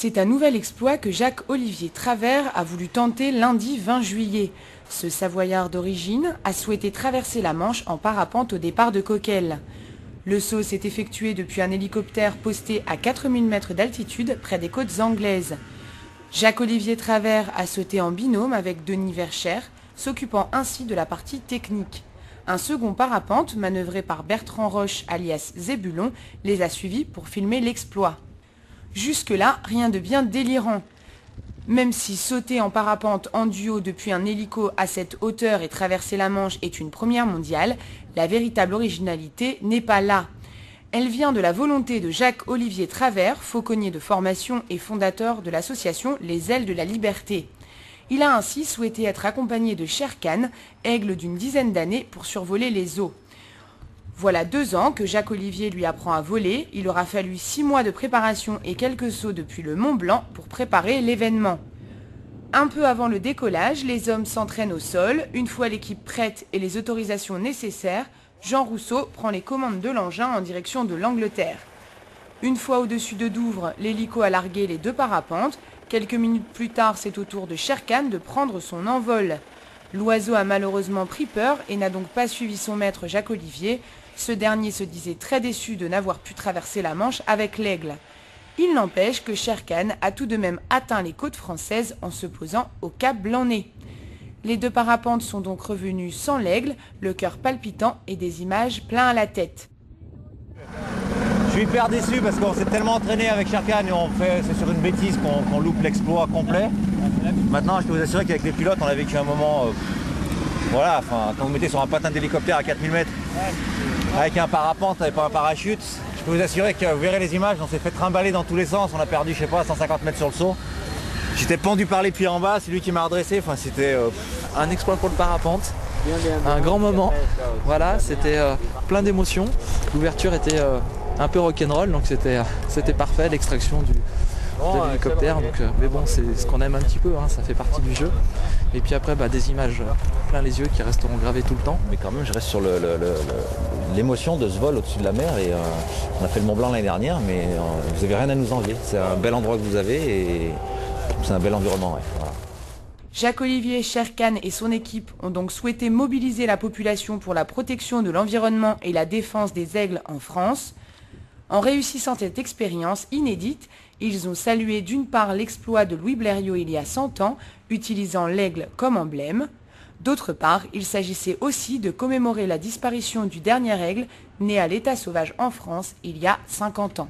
C'est un nouvel exploit que Jacques-Olivier Travers a voulu tenter lundi 20 juillet. Ce Savoyard d'origine a souhaité traverser la Manche en parapente au départ de Coquelles. Le saut s'est effectué depuis un hélicoptère posté à 4000 mètres d'altitude près des côtes anglaises. Jacques-Olivier Travers a sauté en binôme avec Denis Verchères, s'occupant ainsi de la partie technique. Un second parapente, manœuvré par Bertrand Roche alias Zébulon, les a suivis pour filmer l'exploit. Jusque-là, rien de bien délirant. Même si sauter en parapente en duo depuis un hélico à cette hauteur et traverser la Manche est une première mondiale, la véritable originalité n'est pas là. Elle vient de la volonté de Jacques-Olivier Travers, fauconnier de formation et fondateur de l'association Les Ailes de la Liberté. Il a ainsi souhaité être accompagné de Sherkan, aigle d'une dizaine d'années, pour survoler les eaux. Voilà 2 ans que Jacques-Olivier lui apprend à voler. Il aura fallu 6 mois de préparation et quelques sauts depuis le Mont Blanc pour préparer l'événement. Un peu avant le décollage, les hommes s'entraînent au sol. Une fois l'équipe prête et les autorisations nécessaires, Jean Rousseau prend les commandes de l'engin en direction de l'Angleterre. Une fois au-dessus de Douvres, l'hélico a largué les 2 parapentes. Quelques minutes plus tard, c'est au tour de Sherkan de prendre son envol. L'oiseau a malheureusement pris peur et n'a donc pas suivi son maître Jacques-Olivier. Ce dernier se disait très déçu de n'avoir pu traverser la Manche avec l'aigle. Il n'empêche que Sherkan a tout de même atteint les côtes françaises en se posant au cap Blanc-Nez. Les 2 parapentes sont donc revenus sans l'aigle, le cœur palpitant et des images plein à la tête. Je suis hyper déçu parce qu'on s'est tellement entraîné avec Sherkan et c'est sur une bêtise qu'on loupe l'exploit complet. Maintenant, je peux vous assurer qu'avec les pilotes, on a vécu un moment... voilà, quand vous mettez sur un patin d'hélicoptère à 4000 mètres, avec un parapente et pas un parachute, je peux vous assurer que vous verrez les images, on s'est fait trimballer dans tous les sens, on a perdu, je sais pas, 150 mètres sur le saut. J'étais pendu par les pieds en bas, c'est lui qui m'a redressé, c'était... Un exploit pour le parapente, un grand moment, voilà, c'était plein d'émotions. L'ouverture était un peu rock'n'roll, donc c'était parfait, l'extraction de l'hélicoptère. Mais bon, c'est ce qu'on aime un petit peu, hein, ça fait partie du jeu. Et puis après, des images plein les yeux qui resteront gravées tout le temps. Mais quand même, je reste sur l'émotion de ce vol au-dessus de la mer. Et on a fait le Mont Blanc l'année dernière, mais vous n'avez rien à nous envier. C'est un bel endroit que vous avez et c'est un bel environnement. Ouais, voilà. Jacques-Olivier Sherkan et son équipe ont donc souhaité mobiliser la population pour la protection de l'environnement et la défense des aigles en France. En réussissant cette expérience inédite, ils ont salué d'une part l'exploit de Louis Blériot il y a 100 ans, utilisant l'aigle comme emblème. D'autre part, il s'agissait aussi de commémorer la disparition du dernier aigle, né à l'état sauvage en France il y a 50 ans.